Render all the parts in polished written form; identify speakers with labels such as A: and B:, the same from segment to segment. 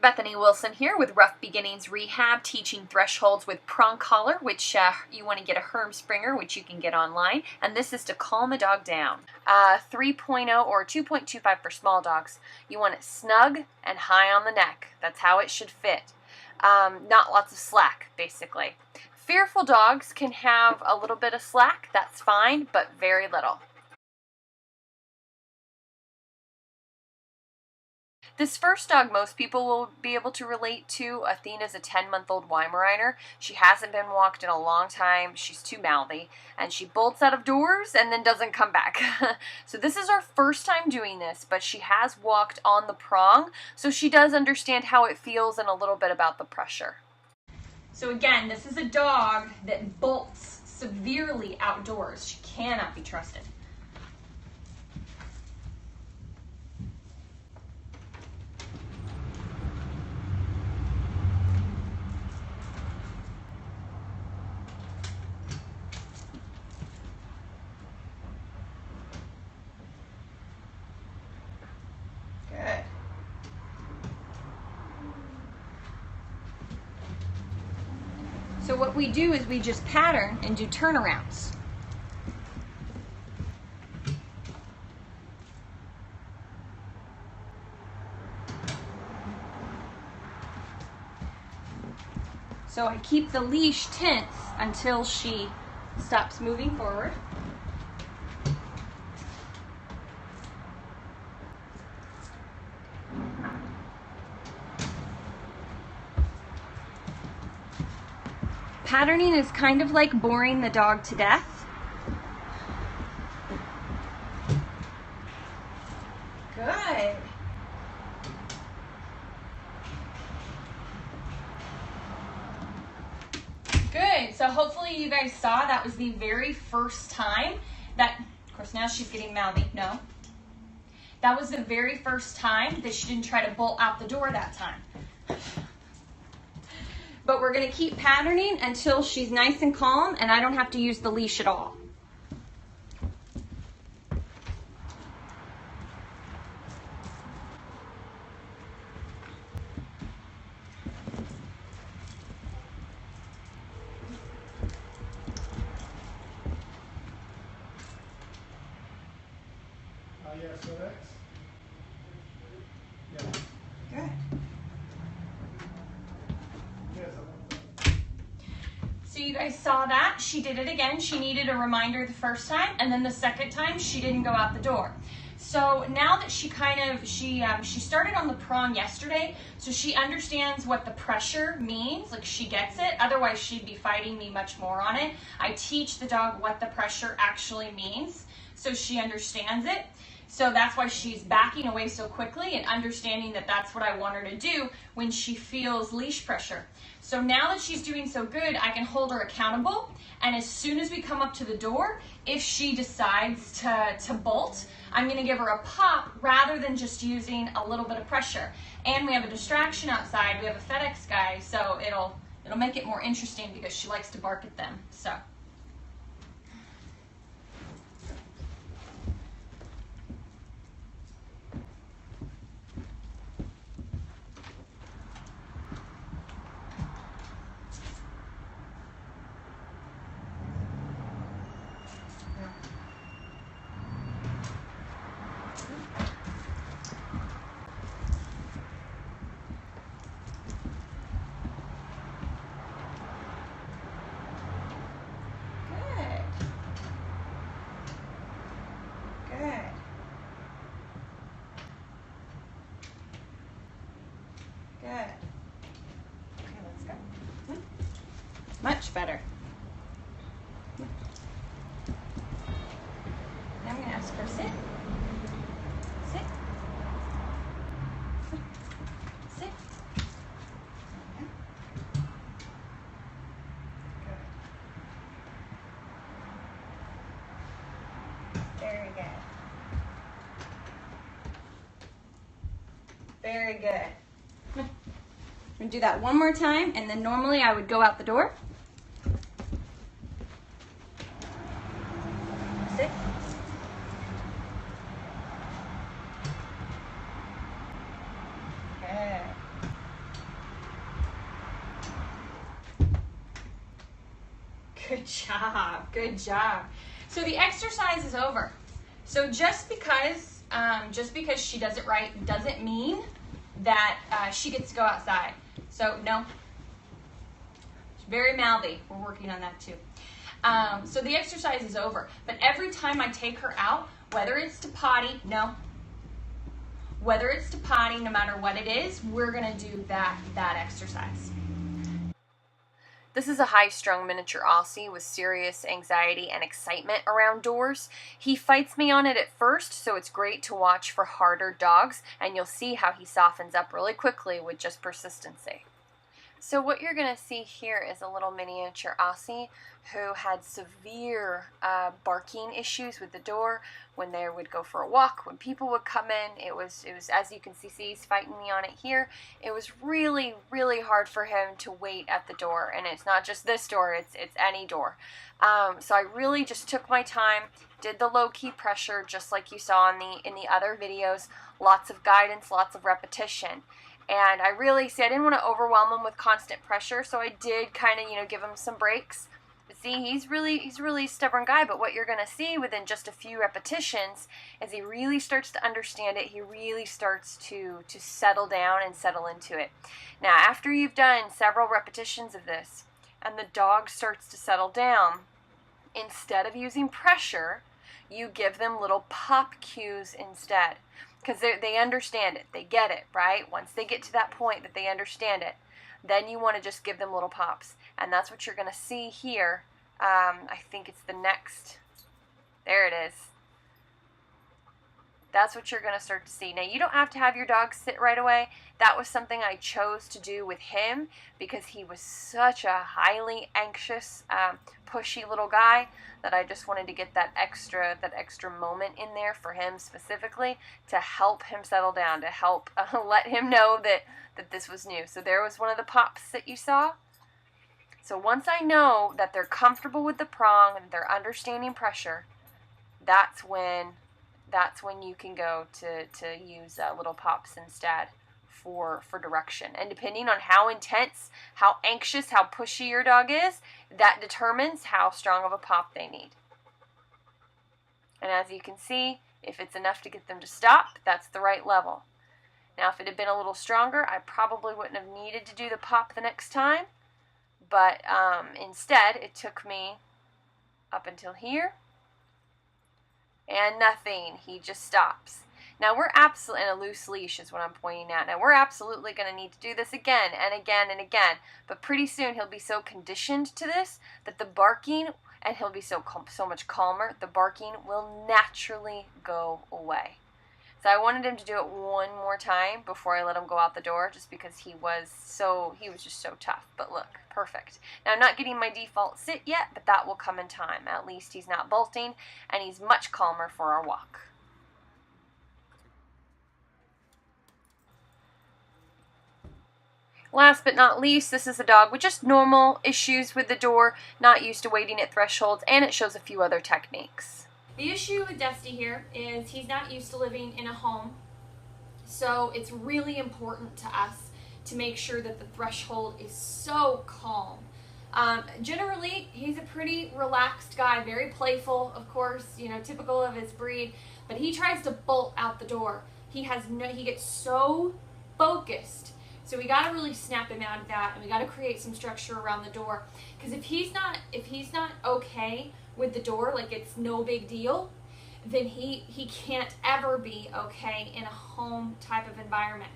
A: Bethany Wilson here with Ruff Beginnings Rehab, teaching thresholds with prong collar, which you want to get a Herm Springer, which you can get online, and this is to calm a dog down. 3.0 or 2.25 for small dogs. You want it snug and high on the neck. That's how it should fit. Not lots of slack, basically. Fearful dogs can have a little bit of slack, that's fine, but very little. This first dog most people will be able to relate to. Athena's a 10-month-old Weimaraner. She hasn't been walked in a long time. She's too mouthy, and she bolts out of doors and then doesn't come back. So this is our first time doing this, but she has walked on the prong, so she does understand how it feels and a little bit about the pressure. So again, this is a dog that bolts severely outdoors. She cannot be trusted. Good. So what we do is we just pattern and do turnarounds. So I keep the leash tense until she stops moving forward. Patterning is kind of like boring the dog to death. Good. Good. So hopefully you guys saw that was the very first time that, of course now she's getting mouthy, no. That was the very first time that she didn't try to bolt out the door that time. But we're going to keep patterning until she's nice and calm and I don't have to use the leash at all.
B: Yes, so that's, yeah.
A: Good.
B: Yes,
A: So you guys saw that. She did it again. She needed a reminder the first time, and then the second time she didn't go out the door. So now that she she started on the prong yesterday, so she understands what the pressure means, like she gets it. Otherwise she'd be fighting me much more on it. I teach the dog what the pressure actually means, so she understands it. So that's why she's backing away so quickly and understanding that that's what I want her to do when she feels leash pressure. So now that she's doing so good, I can hold her accountable. And as soon as we come up to the door, if she decides to bolt, I'm going to give her a pop rather than just using a little bit of pressure. And we have a distraction outside. We have a FedEx guy, so it'll make it more interesting because she likes to bark at them. So. Good. Okay, let's go. Much better. Now I'm going to ask her to sit. Sit. Sit. Sit. Okay. Good. Very good. Very good. I'm going to do that one more time, and then normally I would go out the door. Sit. Good. Good job. Good job. So the exercise is over. So just because she does it right doesn't mean that she gets to go outside. So no. She's very mouthy. We're working on that too. So the exercise is over. But every time I take her out, whether it's to potty, no. Whether it's to potty, no matter what it is, we're going to do that exercise. This is a high-strung miniature Aussie with serious anxiety and excitement around doors. He fights me on it at first, so it's great to watch for harder dogs, and you'll see how he softens up really quickly with just persistency. So what you're going to see here is a little miniature Aussie who had severe barking issues with the door when they would go for a walk, when people would come in. It was as you can see, he's fighting me on it here. It was really, really hard for him to wait at the door, and it's not just this door, it's any door. So I really just took my time, did the low-key pressure just like you saw in the other videos, lots of guidance, lots of repetition. And I didn't want to overwhelm him with constant pressure, so I did kind of, give him some breaks. But see, he's really a stubborn guy, but what you're going to see within just a few repetitions is he really starts to understand it. He really starts to settle down and settle into it. Now, after you've done several repetitions of this, and the dog starts to settle down, instead of using pressure, you give them little pop cues instead. Because they understand it. They get it, right? Once they get to that point that they understand it, then you want to just give them little pops. And that's what you're going to see here. I think it's the next. There it is. That's what you're going to start to see. Now, you don't have to have your dog sit right away. That was something I chose to do with him because he was such a highly anxious, pushy little guy that I just wanted to get that extra moment in there for him specifically to help him settle down, to help let him know that this was new. So there was one of the pops that you saw. So once I know that they're comfortable with the prong and they're understanding pressure, that's when you can go to use little pops instead for direction. And depending on how intense, how anxious, how pushy your dog is, that determines how strong of a pop they need. And as you can see, if it's enough to get them to stop, that's the right level. Now, if it had been a little stronger, I probably wouldn't have needed to do the pop the next time. But instead, it took me up until here. And nothing. He just stops. Now we're absolutely, and a loose leash is what I'm pointing at. Now we're absolutely going to need to do this again and again and again. But pretty soon he'll be so conditioned to this that the barking, and he'll be so much calmer, the barking will naturally go away. So I wanted him to do it one more time before I let him go out the door, just because he was just so tough. But look, perfect. Now I'm not getting my default sit yet, but that will come in time. At least he's not bolting, and he's much calmer for our walk. Last but not least, this is a dog with just normal issues with the door, not used to waiting at thresholds, and it shows a few other techniques. The issue with Dusty here is he's not used to living in a home, so it's really important to us to make sure that the threshold is so calm. Generally, he's a pretty relaxed guy, very playful, of course, typical of his breed, but he tries to bolt out the door. He gets so focused. So we got to really snap him out of that, and we got to create some structure around the door. Because if he's not okay with the door, like it's no big deal, then he can't ever be okay in a home type of environment.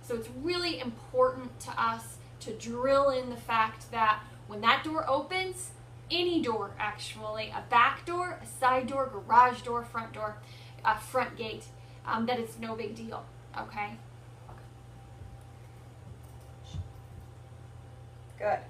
A: So it's really important to us to drill in the fact that when that door opens, any door actually, a back door, a side door, garage door, front door, front gate, that it's no big deal, okay? Good.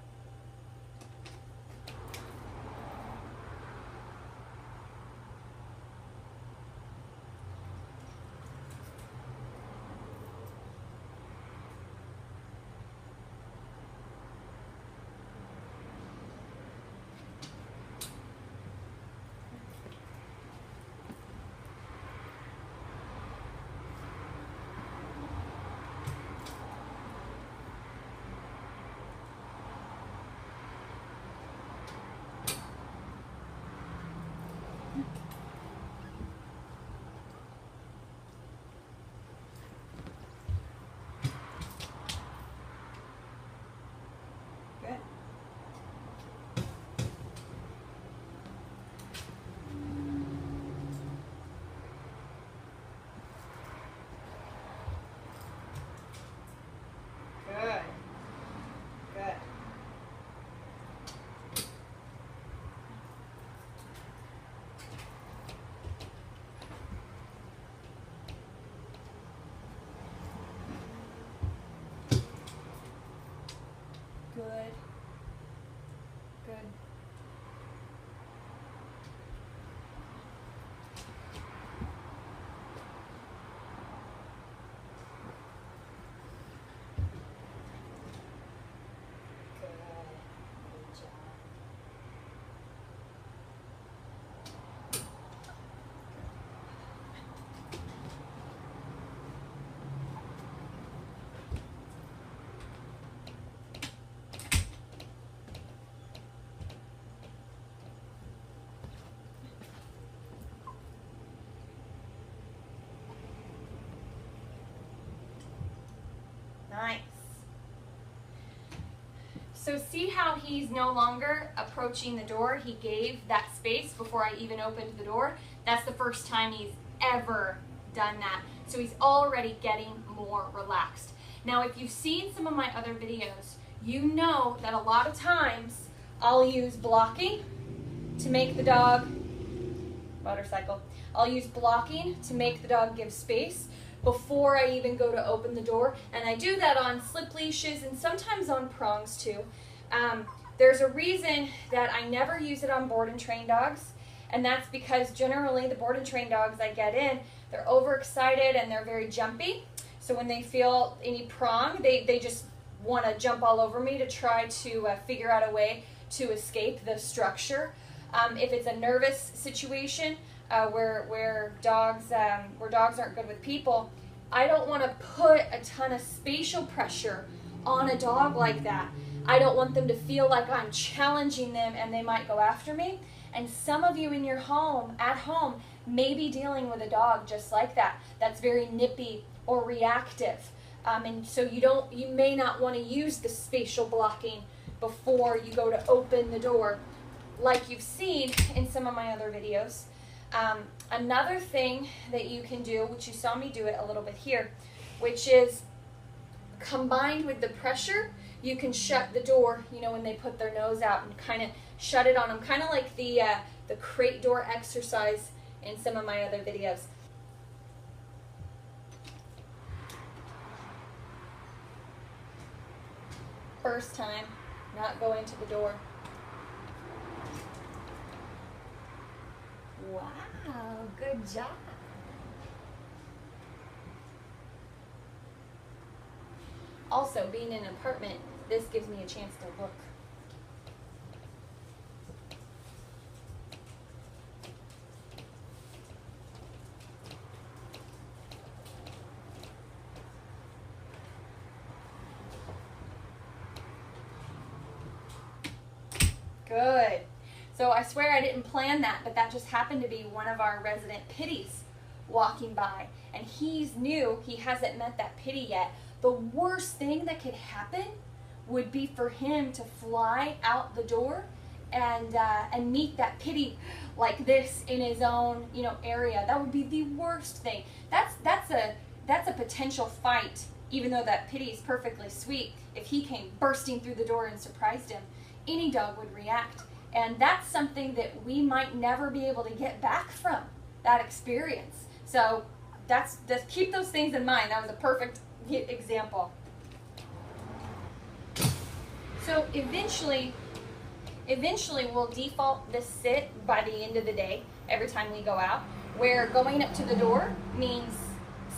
A: Good. Good. Good job. Nice. So see how he's no longer approaching the door? He gave that space before I even opened the door. That's the first time he's ever done that. So he's already getting more relaxed. Now, if you've seen some of my other videos, you know that a lot of times I'll use blocking to make the dog, motorcycle, I'll use blocking to make the dog give space before I even go to open the door. And I do that on slip leashes and sometimes on prongs too. There's a reason that I never use it on board and train dogs, and that's because generally the board and train dogs I get in, they're overexcited and they're very jumpy. So when they feel any prong, they just want to jump all over me to try to figure out a way to escape the structure. If it's a nervous situation, where dogs aren't good with people, I don't want to put a ton of spatial pressure on a dog like that. I don't want them to feel like I'm challenging them and they might go after me. And some of you in your home, at home, may be dealing with a dog just like that, that's very nippy or reactive. And so you may not want to use the spatial blocking before you go to open the door, like you've seen in some of my other videos. Another thing that you can do, which you saw me do it a little bit here, which is combined with the pressure, you can shut the door, you know, when they put their nose out and kind of shut it on them, kind of like the crate door exercise in some of my other videos. First time, not going to the door. Wow, good job. Also, being in an apartment, this gives me a chance to look. Good. So I swear I didn't plan that, but that just happened to be one of our resident pitties walking by. And he's new, he hasn't met that pitty yet. The worst thing that could happen would be for him to fly out the door and meet that pitty like this in his own, you know, area. That would be the worst thing. That's a potential fight, even though that pitty is perfectly sweet. If he came bursting through the door and surprised him, any dog would react. And that's something that we might never be able to get back from that experience. So just keep those things in mind. That was a perfect example. So eventually we'll default this sit by the end of the day every time we go out, where going up to the door means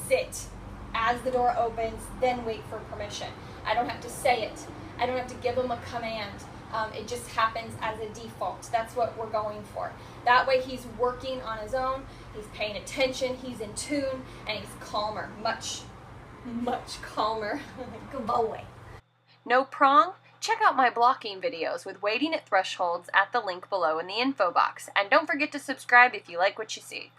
A: sit as the door opens, then wait for permission. I don't have to say it. I don't have to give him a command. It just happens as a default. That's what we're going for. That way he's working on his own, he's paying attention, he's in tune, and he's calmer, much calmer. Good boy. No prong? Check out my blocking videos with waiting at thresholds at the link below in the info box. And don't forget to subscribe if you like what you see.